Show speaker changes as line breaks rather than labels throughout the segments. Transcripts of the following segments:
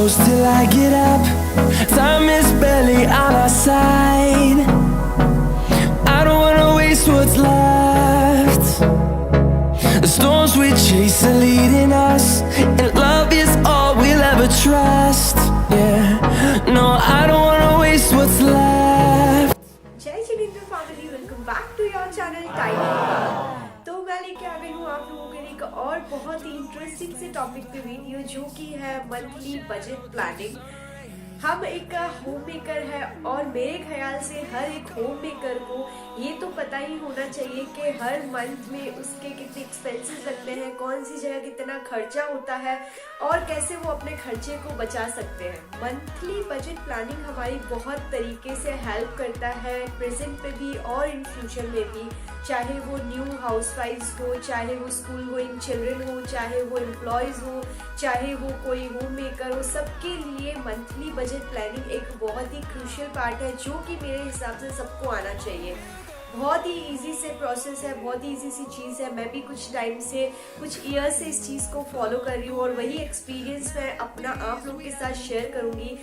close till I get up. Time is barely on our side. I don't wanna waste what's left. The storms we chase are leading us, and love is all we'll ever trust. Yeah, no, I don't wanna waste what's left.
जय Jinendra family, welcome back to your channel tiny. तो मैं लेके आ गई हूँ आप लोगों के लिए एक और बहुत ही इंटरेस्टिंग से टॉपिक पे वीडियो, जो कि है मंथली बजट प्लानिंग। हम एक होम मेकर है और मेरे ख्याल से हर एक होम मेकर को ये तो पता ही होना चाहिए कि हर मंथ में उसके कितने एक्सपेंसेस लगते हैं, कौन सी जगह कितना खर्चा होता है और कैसे वो अपने खर्चे को बचा सकते हैं। मंथली बजट प्लानिंग हमारी बहुत तरीके से हेल्प करता है, प्रेजेंट पे भी और इन फ्यूचर में भी, चाहे वो न्यू हाउसवाइफ्स हो, चाहे वो स्कूल गोइंग चिल्ड्रन हो, चाहे वो एम्प्लॉयज़ हो, चाहे वो कोई होम मेकर हो। सबके लिए मंथली बजट प्लानिंग एक बहुत ही क्रूशियल पार्ट है, जो कि मेरे हिसाब से सबको आना चाहिए। बहुत ही इजी से प्रोसेस है, बहुत ही इजी सी चीज़ है। मैं भी कुछ टाइम से, कुछ ईयर से इस चीज़ को फॉलो कर रही हूँ और वही एक्सपीरियंस मैं अपना आप लोगों के साथ शेयर करूँगी।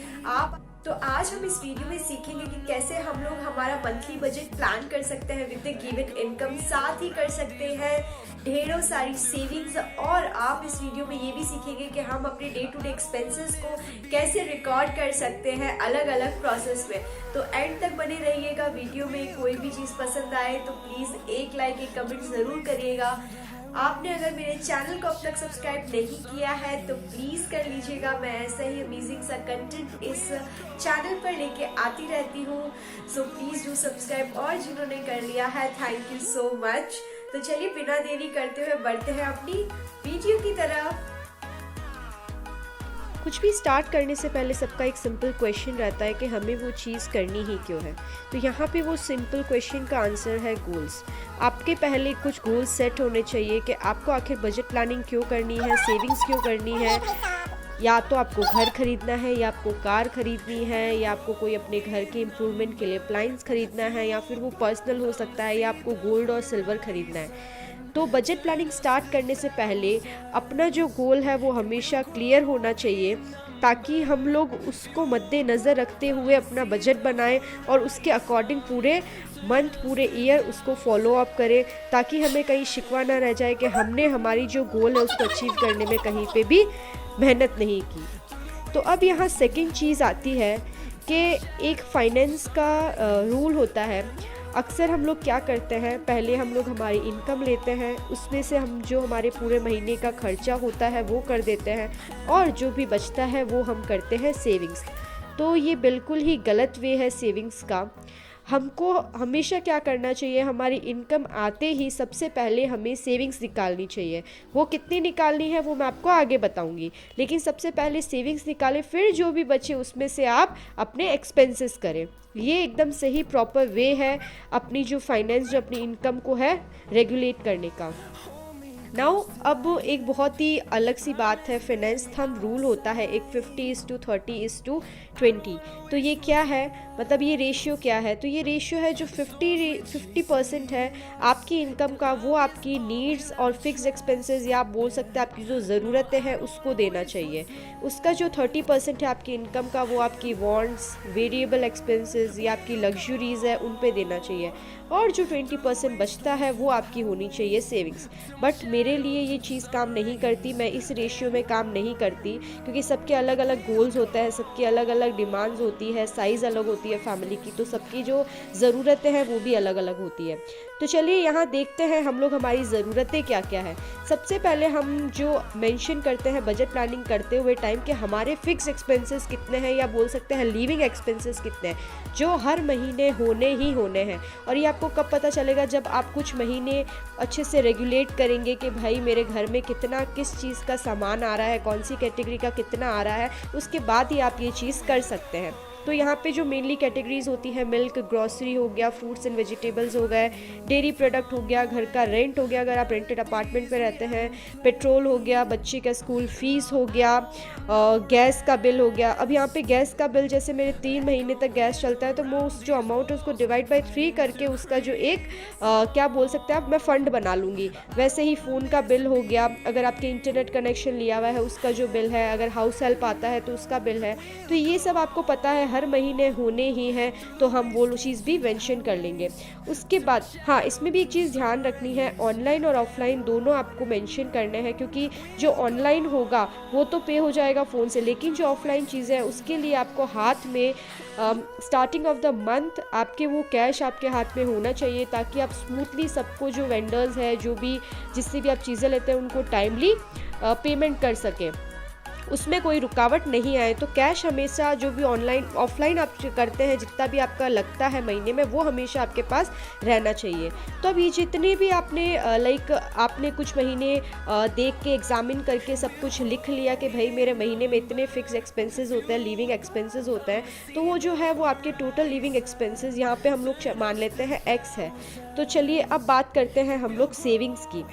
तो आज हम इस वीडियो में सीखेंगे कि कैसे हम लोग हमारा मंथली बजट प्लान कर सकते हैं विद द गिवन इनकम, साथ ही कर सकते हैं ढेरों सारी सेविंग्स। और आप इस वीडियो में ये भी सीखेंगे कि हम अपने डे टू डे एक्सपेंसेस को कैसे रिकॉर्ड कर सकते हैं अलग अलग प्रोसेस में। तो एंड तक बने रहिएगा। वीडियो में कोई भी चीज़ पसंद आए तो प्लीज़ एक लाइक, एक कमेंट ज़रूर करिएगा। आपने अगर मेरे चैनल को अब तक सब्सक्राइब नहीं किया है तो प्लीज़ कर लीजिएगा। मैं ऐसा ही अमेजिंग सा कंटेंट इस चैनल पर लेके आती रहती हूँ, सो प्लीज़ डू सब्सक्राइब। और जिन्होंने कर लिया है, थैंक यू सो मच। तो चलिए बिना देरी करते हुए बढ़ते हैं अपनी वीडियो की तरफ। कुछ भी स्टार्ट करने से पहले सबका एक सिंपल क्वेश्चन रहता है कि हमें वो चीज़ करनी ही क्यों है। तो यहाँ पे वो सिंपल क्वेश्चन का आंसर है गोल्स। आपके पहले कुछ गोल्स सेट होने चाहिए कि आपको आखिर बजट प्लानिंग क्यों करनी है, सेविंग्स क्यों करनी है। या तो आपको घर खरीदना है, या आपको कार खरीदनी है, या आपको कोई अपने घर के इम्प्रूवमेंट के लिए अप्लायंस खरीदना है, या फिर वो पर्सनल हो सकता है, या आपको गोल्ड और सिल्वर खरीदना है। तो बजट प्लानिंग स्टार्ट करने से पहले अपना जो गोल है वो हमेशा क्लियर होना चाहिए, ताकि हम लोग उसको मद्देनज़र रखते हुए अपना बजट बनाएं और उसके अकॉर्डिंग पूरे मंथ, पूरे ईयर उसको फॉलो अप करें, ताकि हमें कहीं शिकवा ना रह जाए कि हमने हमारी जो गोल है उसको अचीव करने में कहीं पे भी मेहनत नहीं की। तो अब यहाँ सेकंड चीज़ आती है कि एक फाइनेंस का रूल होता है। अक्सर हम लोग क्या करते हैं, पहले हम लोग हमारी इनकम लेते हैं, उसमें से हम जो हमारे पूरे महीने का खर्चा होता है वो कर देते हैं, और जो भी बचता है वो हम करते हैं सेविंग्स। तो ये बिल्कुल ही गलत वे है सेविंग्स का। हमको हमेशा क्या करना चाहिए, हमारी इनकम आते ही सबसे पहले हमें सेविंग्स निकालनी चाहिए। वो कितनी निकालनी है वो मैं आपको आगे बताऊंगी, लेकिन सबसे पहले सेविंग्स निकालें, फिर जो भी बचे उसमें से आप अपने एक्सपेंसेस करें। ये एकदम सही प्रॉपर वे है अपनी जो फाइनेंस, जो अपनी इनकम को है रेगुलेट करने का। नाउ अब एक बहुत ही अलग सी बात है, फाइनेंस थंब रूल होता है एक 50:30:20। तो ये क्या है, मतलब ये रेशियो क्या है? तो ये रेशियो है जो 50% है आपकी इनकम का, वो आपकी नीड्स और फिक्स एक्सपेंसेस, या आप बोल सकते हैं आपकी जो ज़रूरतें हैं उसको देना चाहिए। उसका जो 30% है आपकी इनकम का, वो आपकी वांट्स, वेरिएबल एक्सपेंसेस या आपकी लग्जरीज़ है उन पे देना चाहिए। और जो 20% बचता है वो आपकी होनी चाहिए सेविंग्स। बट मेरे लिए ये चीज़ काम नहीं करती, मैं इस रेशियो में काम नहीं करती, क्योंकि सबके अलग अलग गोल्स होते हैं, सबकी अलग अलग डिमांड्स होती है, साइज़ अलग होती है फैमिली की, तो सबकी जो ज़रूरतें हैं वो भी अलग अलग होती है। तो चलिए यहाँ देखते हैं हम लोग हमारी ज़रूरतें क्या क्या है। सबसे पहले हम जो मेंशन करते हैं बजट प्लानिंग करते हुए टाइम कि हमारे फिक्स एक्सपेंसेस कितने हैं, या बोल सकते हैं लिविंग एक्सपेंसेस कितने हैं, जो हर महीने होने ही होने हैं। और ये आपको कब पता चलेगा, जब आप कुछ महीने अच्छे से रेगुलेट करेंगे कि भाई मेरे घर में कितना, किस चीज़ का सामान आ रहा है, कौन सी कैटेगरी का कितना आ रहा है, उसके बाद ही आप ये चीज़ कर सकते हैं। तो यहाँ पे जो मेनली कैटेगरीज होती है, मिल्क, ग्रॉसरी हो गया, फ्रूट्स एंड वेजिटेबल्स हो गए, डेयरी प्रोडक्ट हो गया, घर का रेंट हो गया अगर आप रेंटेड अपार्टमेंट में रहते हैं, पेट्रोल हो गया, बच्चे का स्कूल फीस हो गया, गैस का बिल हो गया। अब यहाँ पे गैस का बिल, जैसे मेरे 3 महीने तक गैस चलता है तो मैं उस जो अमाउंट है उसको डिवाइड बाई 3 करके उसका जो एक क्या बोल सकते हैं आप, मैं फ़ंड बना लूँगी। वैसे ही फ़ोन का बिल हो गया, अगर आपके इंटरनेट कनेक्शन लिया हुआ है उसका जो बिल है, अगर हाउस हेल्प आता है तो उसका बिल है, तो ये सब आपको पता है हर महीने होने ही हैं, तो हम वो चीज़ भी मेंशन कर लेंगे। उसके बाद हाँ, इसमें भी एक चीज़ ध्यान रखनी है, ऑनलाइन और ऑफलाइन दोनों आपको मेंशन करने हैं, क्योंकि जो ऑनलाइन होगा वो तो पे हो जाएगा फ़ोन से, लेकिन जो ऑफलाइन चीज़ें हैं उसके लिए आपको हाथ में स्टार्टिंग ऑफ द मंथ आपके वो कैश आपके हाथ में होना चाहिए, ताकि आप स्मूथली सबको, जो वेंडर्स है, जो भी जिससे भी आप चीज़ें लेते हैं, उनको टाइमली पेमेंट कर सकें, उसमें कोई रुकावट नहीं आए। तो कैश हमेशा, जो भी ऑनलाइन ऑफलाइन आप करते हैं, जितना भी आपका लगता है महीने में, वो हमेशा आपके पास रहना चाहिए। तो अब ये जितने भी आपने आपने कुछ महीने देख के एग्जामिन करके सब कुछ लिख लिया कि भाई मेरे महीने में इतने फिक्स एक्सपेंसेस होते हैं, लिविंग एक्सपेंसेस होते हैं, तो वो जो है वो आपके टोटल लिविंग एक्सपेंसेस यहाँ पे हम लोग मान लेते हैं एक्स है। तो चलिए अब बात करते हैं हम लोग सेविंग्स की।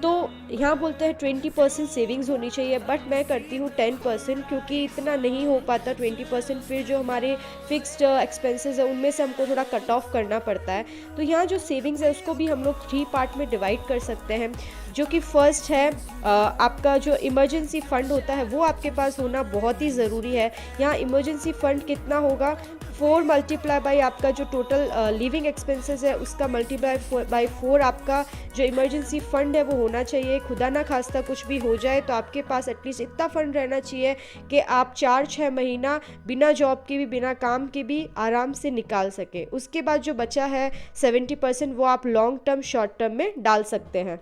तो यहाँ बोलते हैं 20% सेविंग्स होनी चाहिए, बट मैं करती हूँ 10%, क्योंकि इतना नहीं हो पाता 20%, फिर जो हमारे फिक्स्ड एक्सपेंसेस है उनमें से हमको थोड़ा कट ऑफ करना पड़ता है। तो यहाँ जो सेविंग्स है उसको भी हम लोग 3 पार्ट में डिवाइड कर सकते हैं, जो कि फर्स्ट है आपका जो इमरजेंसी फ़ंड होता है वो आपके पास होना बहुत ही ज़रूरी है। यहाँ इमरजेंसी फ़ंड कितना होगा, 4 मल्टीप्लाई बाई आपका जो टोटल लिविंग एक्सपेंसेस है उसका मल्टीप्लाई बाई 4 आपका जो इमरजेंसी फ़ंड है वो होना चाहिए। खुदा ना खास्ता कुछ भी हो जाए तो आपके पास एटलीस्ट इतना फ़ंड रहना चाहिए कि आप 4-6 महीना बिना जॉब के भी, बिना काम के भी आराम से निकाल सके। उसके बाद जो बचा है 70% वो आप लॉन्ग टर्म, शॉर्ट टर्म में डाल सकते हैं।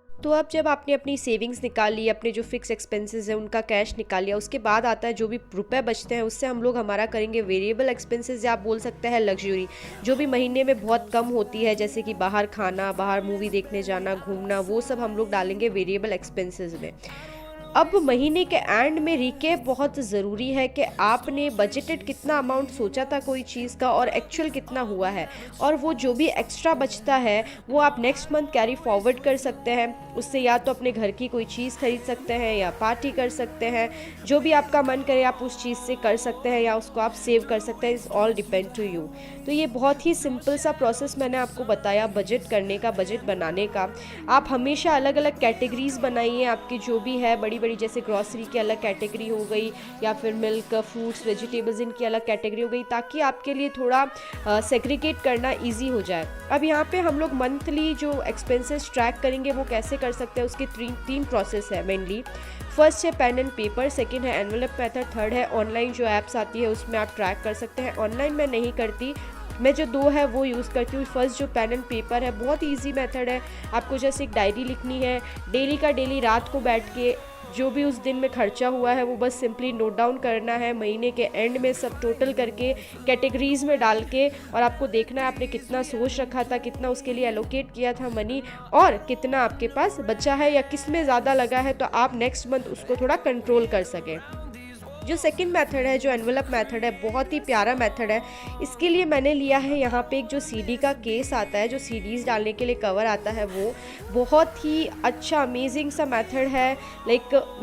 तो अब जब आपने अपनी सेविंग्स निकाल ली, अपने जो फिक्स एक्सपेंसेस है उनका कैश निकाल लिया, उसके बाद आता है जो भी रुपए बचते हैं उससे हम लोग हमारा करेंगे वेरिएबल एक्सपेंसेस, या आप बोल सकते हैं लग्जरी, जो भी महीने में बहुत कम होती है, जैसे कि बाहर खाना, बाहर मूवी देखने जाना, घूमना, वो सब हम लोग डालेंगे वेरिएबल एक्सपेंसेस में। अब महीने के एंड में रिकेप बहुत ज़रूरी है कि आपने बजटेड कितना अमाउंट सोचा था कोई चीज़ का और एक्चुअल कितना हुआ है, और वो जो भी एक्स्ट्रा बचता है वो आप नेक्स्ट मंथ कैरी फॉरवर्ड कर सकते हैं। उससे या तो अपने घर की कोई चीज़ खरीद सकते हैं या पार्टी कर सकते हैं, जो भी आपका मन करे आप उस चीज़ से कर सकते हैं, या उसको आप सेव कर सकते हैं। It's all depend to you. तो ये बहुत ही सिंपल सा प्रोसेस मैंने आपको बताया बजट करने का, बजट बनाने का। आप हमेशा अलग अलग कैटेगरीज बनाइए, आपकी जो भी है बड़ी बड़ी, जैसे ग्रॉसरी की अलग कैटेगरी हो गई, या फिर मिल्क, फ्रूट्स, वेजिटेबल्स, इनकी अलग कैटेगरी हो गई, ताकि आपके लिए थोड़ा सेग्रीगेट करना इजी हो जाए। अब यहाँ पे हम लोग मंथली जो एक्सपेंसेस ट्रैक करेंगे वो कैसे कर सकते हैं, उसकी 3 प्रोसेस है मेनली। फर्स्ट है पेन एंड पेपर, सेकंड है एनवेलप मेथड, थर्ड है ऑनलाइन जो ऐप्स आती है उसमें आप ट्रैक कर सकते हैं। ऑनलाइन मैं नहीं करती, मैं जो 2 है वो यूज़ करती हूँ। फर्स्ट जो पेन एंड पेपर है बहुत ईजी मेथड है, आपको जैसे एक डायरी लिखनी है, डेली का डेली रात को बैठ के जो भी उस दिन में खर्चा हुआ है वो बस सिंपली नोट डाउन करना है, महीने के एंड में सब टोटल करके कैटेगरीज में डाल के, और आपको देखना है आपने कितना सोच रखा था, कितना उसके लिए एलोकेट किया था मनी, और कितना आपके पास बचा है या किस में ज़्यादा लगा है, तो आप नेक्स्ट मंथ उसको थोड़ा कंट्रोल कर सकें। जो सेकंड मेथड है, जो एनवेलप मेथड है, बहुत ही प्यारा मेथड है। इसके लिए मैंने लिया है यहाँ पे एक जो सीडी का केस आता है, जो सीडीज़ डालने के लिए कवर आता है, वो बहुत ही अच्छा अमेजिंग सा मेथड है।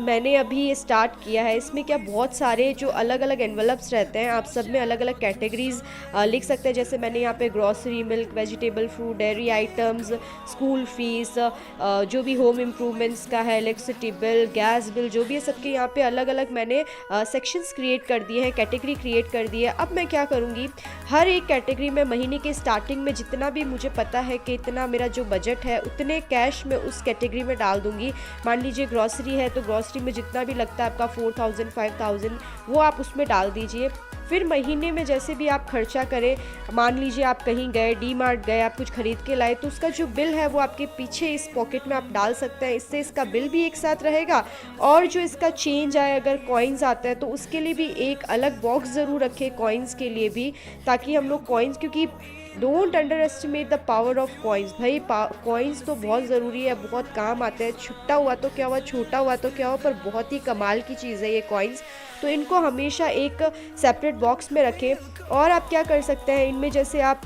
मैंने अभी ये स्टार्ट किया है। इसमें क्या बहुत सारे जो अलग अलग एनवेलप्स रहते हैं, आप सब में अलग अलग कैटेगरीज लिख सकते हैं। जैसे मैंने यहाँ पे grocery, milk, vegetable, fruit, dairy items, school fees, जो भी होम इम्प्रूवमेंट्स का है, इलेक्ट्रिसिटी बिल, गैस बिल, जो भी है सबके यहाँ पे अलग अलग मैंने सेक्शंस क्रिएट कर दिए हैं, कैटेगरी क्रिएट कर दी है। अब मैं क्या करूँगी, हर एक कैटेगरी में महीने के स्टार्टिंग में जितना भी मुझे पता है कि इतना मेरा जो बजट है उतने कैश में उस कैटेगरी में डाल दूँगी। मान लीजिए ग्रॉसरी है तो ग्रॉसरी में जितना भी लगता है आपका 4000 5000 वो आप उसमें डाल दीजिए। फिर महीने में जैसे भी आप खर्चा करें, मान लीजिए आप कहीं गए, डी मार्ट गए, आप कुछ खरीद के लाए, तो उसका जो बिल है वो आपके पीछे इस पॉकेट में आप डाल सकते हैं। इससे इसका बिल भी एक साथ रहेगा, और जो इसका चेंज आए, अगर कॉइन्स आता है तो उसके लिए भी एक अलग बॉक्स ज़रूर रखें, कॉइन्स के लिए भी, ताकि हम लोग कॉइन्स, क्योंकि don't under estimate the power of coins. भाई कॉइन्स तो बहुत ज़रूरी है, बहुत काम आते हैं, छुट्टा हुआ तो क्या हुआ, छोटा हुआ तो क्या हुआ, पर बहुत ही कमाल की चीज़ है ये कॉइन्स। तो इनको हमेशा एक सेपरेट बॉक्स में रखें। और आप क्या कर सकते हैं, इनमें जैसे आप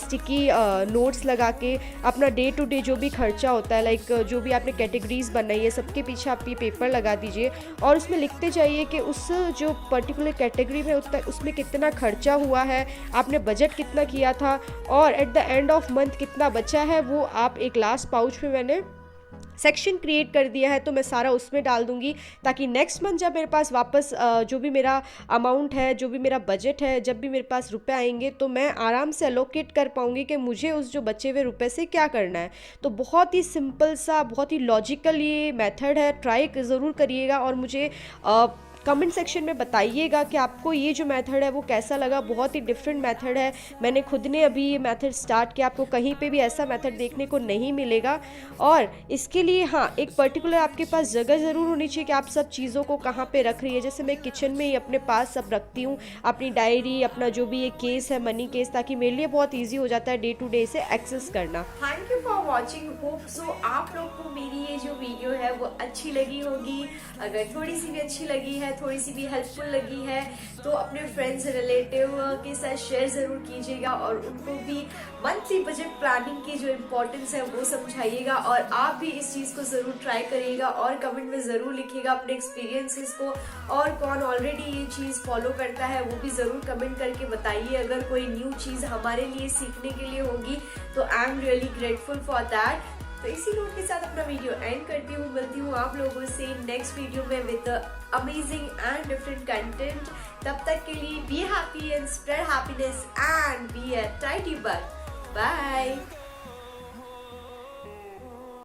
स्टिकी नोट्स लगा के अपना डे टू डे जो भी खर्चा होता है, लाइक जो भी आपने कैटेगरीज बनाई है सबके पीछे आप ये पेपर लगा दीजिए और उसमें लिखते जाइए कि उस जो पर्टिकुलर कैटेगरी में उसमें कितना खर्चा हुआ है, आपने बजट कितना किया था और at the end of month कितना बचा है, वो आप एक लास्ट पाउच में मैंने सेक्शन क्रिएट कर दिया है, तो मैं सारा उसमें डाल दूंगी ताकि नेक्स्ट मंथ जब मेरे पास वापस जो भी मेरा अमाउंट है, जो भी मेरा बजट है, जब भी मेरे पास रुपए आएंगे तो मैं आराम से अलोकेट कर पाऊंगी कि मुझे उस जो बचे हुए रुपए से क्या करना है। तो बहुत ही सिंपल सा, बहुत ही लॉजिकल ये मेथड है, ट्राई ज़रूर करिएगा और मुझे कमेंट सेक्शन में बताइएगा कि आपको ये जो मेथड है वो कैसा लगा। बहुत ही डिफरेंट मेथड है, मैंने खुद ने अभी ये मेथड स्टार्ट किया, आपको कहीं पे भी ऐसा मेथड देखने को नहीं मिलेगा। और इसके लिए हाँ, एक पर्टिकुलर आपके पास जगह ज़रूर होनी चाहिए कि आप सब चीज़ों को कहाँ पे रख रही है। जैसे मैं किचन में ही अपने पास सब रखती हूँ, अपनी डायरी, अपना जो भी ये केस है, मनी केस, ताकि मेरे लिए बहुत ईजी हो जाता है डे टू डे इसे एक्सेस करना।
Thank you for watching. Hope so आप लोग को मेरी ये जो वीडियो है वो अच्छी लगी होगी। अगर थोड़ी सी भी अच्छी लगी है, थोड़ी सी भी हेल्पफुल लगी है, तो अपने फ्रेंड्स रिलेटिव के साथ शेयर ज़रूर कीजिएगा और उनको भी मंथली बजट प्लानिंग की जो इम्पोर्टेंस है वो समझाइएगा। और आप भी इस चीज़ को ज़रूर ट्राई करिएगा और कमेंट में ज़रूर लिखिएगा अपने एक्सपीरियंसेस को, और कौन ऑलरेडी ये चीज़ फॉलो करता है वो भी ज़रूर कमेंट करके बताइए। अगर कोई न्यू चीज़ हमारे लिए सीखने के लिए होगी तो I am really grateful for that. तो इसी नोट के साथ अपना वीडियो एंड करती हूँ। मिलती हूँ आप लोगों से नेक्स्ट वीडियो में with amazing and different content. तब तक के लिए be happy and spread happiness and be a tidy bug. Bye.